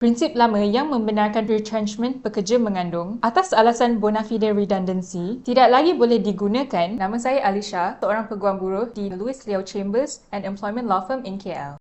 Prinsip lama yang membenarkan retrenchment pekerja mengandung atas alasan bona fide redundancy tidak lagi boleh digunakan. Nama saya Alisha, seorang peguam buruh di Louis Liao Chambers and Employment Law Firm in KL.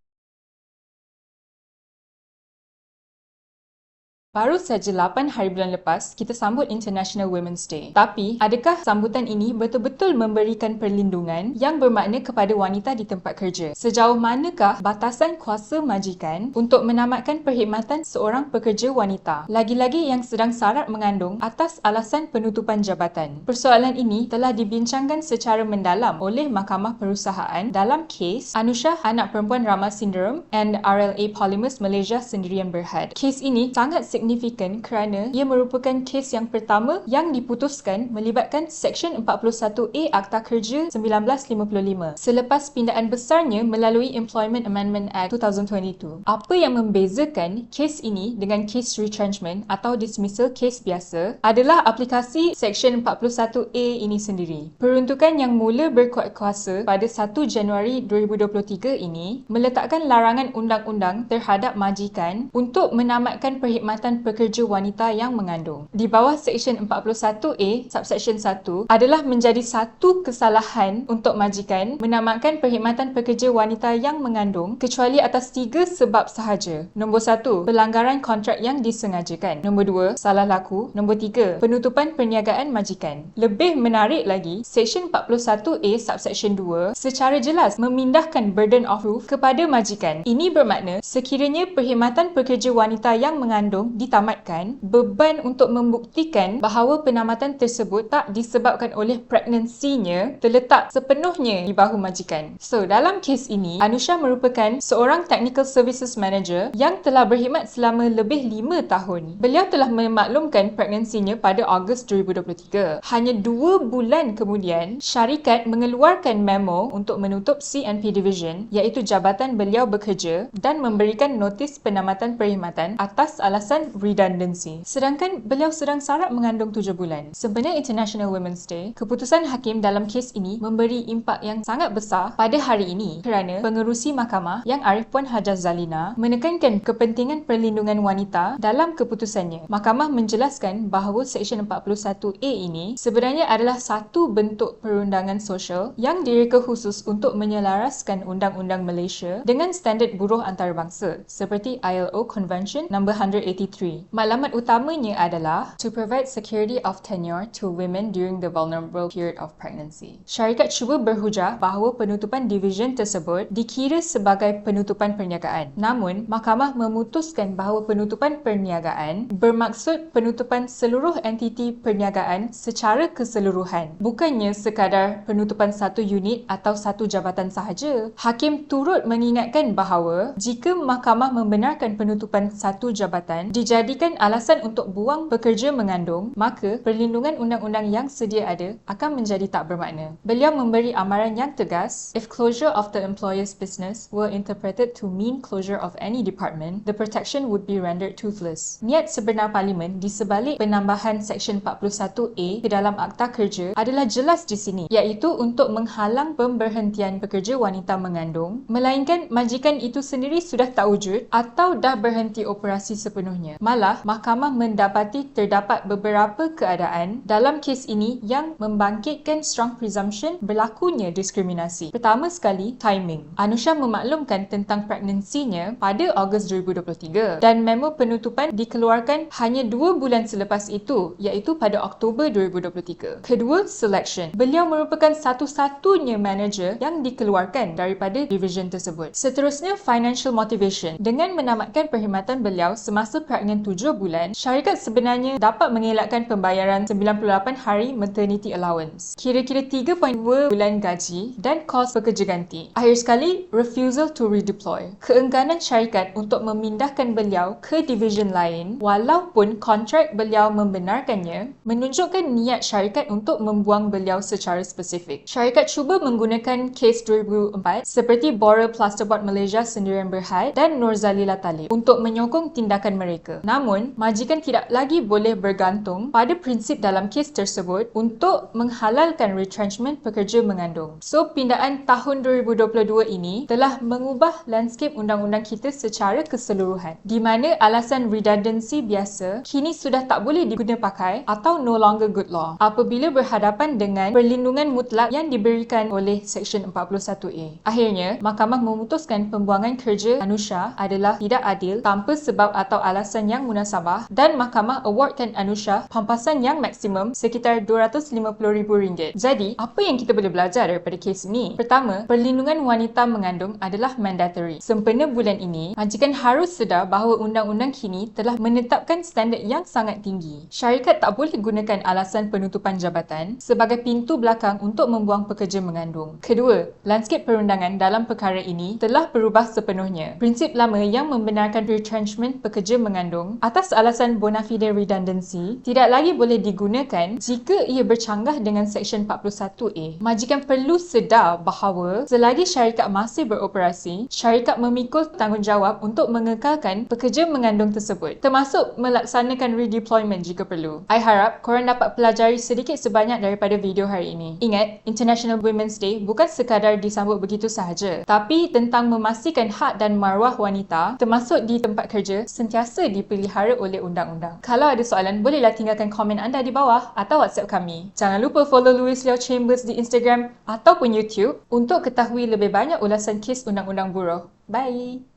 Baru saja 8 hari bulan lepas, kita sambut International Women's Day. Tapi, adakah sambutan ini betul-betul memberikan perlindungan yang bermakna kepada wanita di tempat kerja? Sejauh manakah batasan kuasa majikan untuk menamatkan perkhidmatan seorang pekerja wanita, lagi-lagi yang sedang sarat mengandung atas alasan penutupan jabatan? Persoalan ini telah dibincangkan secara mendalam oleh Mahkamah Perusahaan dalam kes Anusha Anak Perempuan Rama Syndrome and RLA Polymers Malaysia Sendirian Berhad. Kes ini sangat signifikan kerana ia merupakan kes yang pertama yang diputuskan melibatkan Seksyen 41A Akta Kerja 1955 selepas pindaan besarnya melalui Employment Amendment Act 2022. Apa yang membezakan kes ini dengan kes retrenchment atau dismissal kes biasa adalah aplikasi Seksyen 41A ini sendiri. Peruntukan yang mula berkuat kuasa pada 1 Januari 2023 ini meletakkan larangan undang-undang terhadap majikan untuk menamatkan perkhidmatan pekerja wanita yang mengandung. Di bawah Seksyen 41A, Subseksyen 1 adalah menjadi satu kesalahan untuk majikan menamatkan perkhidmatan pekerja wanita yang mengandung kecuali atas 3 sebab sahaja. Nombor 1, pelanggaran kontrak yang disengajakan. Nombor 2, salah laku. Nombor 3, penutupan perniagaan majikan. Lebih menarik lagi, Seksyen 41A, Subseksyen 2 secara jelas memindahkan burden of proof kepada majikan. Ini bermakna sekiranya perkhidmatan pekerja wanita yang mengandung ditamatkan, beban untuk membuktikan bahawa penamatan tersebut tak disebabkan oleh pregnancy-nya terletak sepenuhnya di bahu majikan. So, dalam kes ini, Anusha merupakan seorang Technical Services Manager yang telah berkhidmat selama lebih 5 tahun. Beliau telah memaklumkan pregnancy-nya pada Ogos 2023. Hanya 2 bulan kemudian, syarikat mengeluarkan memo untuk menutup C&P Division, iaitu jabatan beliau bekerja, dan memberikan notis penamatan perkhidmatan atas alasan redundancy. Sedangkan beliau sedang sarat mengandung 7 bulan. Sebenarnya International Women's Day, keputusan hakim dalam kes ini memberi impak yang sangat besar pada hari ini kerana pengerusi mahkamah yang Arif Puan Hajah Zalina menekankan kepentingan perlindungan wanita dalam keputusannya. Mahkamah menjelaskan bahawa Seksyen 41A ini sebenarnya adalah satu bentuk perundangan sosial yang direka khusus untuk menyelaraskan undang-undang Malaysia dengan standard buruh antarabangsa seperti ILO Convention No. 183. Maklumat utamanya adalah to provide security of tenure to women during the vulnerable period of pregnancy. Syarikat cuba berhujah bahawa penutupan division tersebut dikira sebagai penutupan perniagaan. Namun, mahkamah memutuskan bahawa penutupan perniagaan bermaksud penutupan seluruh entiti perniagaan secara keseluruhan, bukannya sekadar penutupan satu unit atau satu jabatan sahaja. Hakim turut mengingatkan bahawa jika mahkamah membenarkan penutupan satu jabatan dijadikan alasan untuk buang pekerja mengandung, maka perlindungan undang-undang yang sedia ada akan menjadi tak bermakna. Beliau memberi amaran yang tegas, if closure of the employer's business were interpreted to mean closure of any department, the protection would be rendered toothless. Niat sebenar Parlimen di sebalik penambahan Seksyen 41A ke dalam Akta Kerja adalah jelas di sini, iaitu untuk menghalang pemberhentian pekerja wanita mengandung, melainkan majikan itu sendiri sudah tak wujud atau dah berhenti operasi sepenuhnya. Malah, mahkamah mendapati terdapat beberapa keadaan dalam kes ini yang membangkitkan strong presumption berlakunya diskriminasi. Pertama sekali, timing. Anusha memaklumkan tentang pregnancy-nya pada Ogos 2023 dan memo penutupan dikeluarkan hanya 2 bulan selepas itu, iaitu pada Oktober 2023. Kedua, selection. Beliau merupakan satu-satunya manager yang dikeluarkan daripada division tersebut. Seterusnya, financial motivation. Dengan menamatkan perkhidmatan beliau semasa pregnant 7 bulan, syarikat sebenarnya dapat mengelakkan pembayaran 98 hari maternity allowance, kira-kira 3.2 bulan gaji dan kos pekerja ganti. Akhir sekali, refusal to redeploy. Keengganan syarikat untuk memindahkan beliau ke division lain walaupun kontrak beliau membenarkannya menunjukkan niat syarikat untuk membuang beliau secara spesifik. Syarikat cuba menggunakan kes 2004 seperti Boral Plasterboard Malaysia Sendirian Berhad dan Nur Zalila Talib untuk menyokong tindakan mereka. mereka. Namun, majikan tidak lagi boleh bergantung pada prinsip dalam kes tersebut untuk menghalalkan retrenchment pekerja mengandung. So, pindaan tahun 2022 ini telah mengubah landscape undang-undang kita secara keseluruhan, di mana alasan redundancy biasa kini sudah tak boleh diguna pakai atau no longer good law apabila berhadapan dengan perlindungan mutlak yang diberikan oleh Seksyen 41A. Akhirnya, Mahkamah memutuskan pembuangan kerja Anusha adalah tidak adil tanpa sebab atau alasan yang munasabah, dan Mahkamah awardkan Anusha pampasan yang maksimum sekitar RM250,000. Jadi, apa yang kita boleh belajar daripada kes ini? Pertama, perlindungan wanita mengandung adalah mandatory. Sempena bulan ini, majikan harus sedar bahawa undang-undang kini telah menetapkan standard yang sangat tinggi. Syarikat tak boleh gunakan alasan penutupan jabatan sebagai pintu belakang untuk membuang pekerja mengandung. Kedua, landscape perundangan dalam perkara ini telah berubah sepenuhnya. Prinsip lama yang membenarkan retrenchment pekerja mengandung atas alasan bona fide redundancy tidak lagi boleh digunakan jika ia bercanggah dengan Seksyen 41A. Majikan perlu sedar bahawa selagi syarikat masih beroperasi, syarikat memikul tanggungjawab untuk mengekalkan pekerja mengandung tersebut, termasuk melaksanakan redeployment jika perlu. I harap korang dapat pelajari sedikit sebanyak daripada video hari ini. Ingat, International Women's Day bukan sekadar disambut begitu sahaja, tapi tentang memastikan hak dan maruah wanita, termasuk di tempat kerja, sentiasa dipelihara oleh undang-undang. Kalau ada soalan, bolehlah tinggalkan komen anda di bawah atau WhatsApp kami. Jangan lupa follow Louis Liao Chambers di Instagram ataupun YouTube untuk ketahui lebih banyak ulasan kes undang-undang buruh. Bye!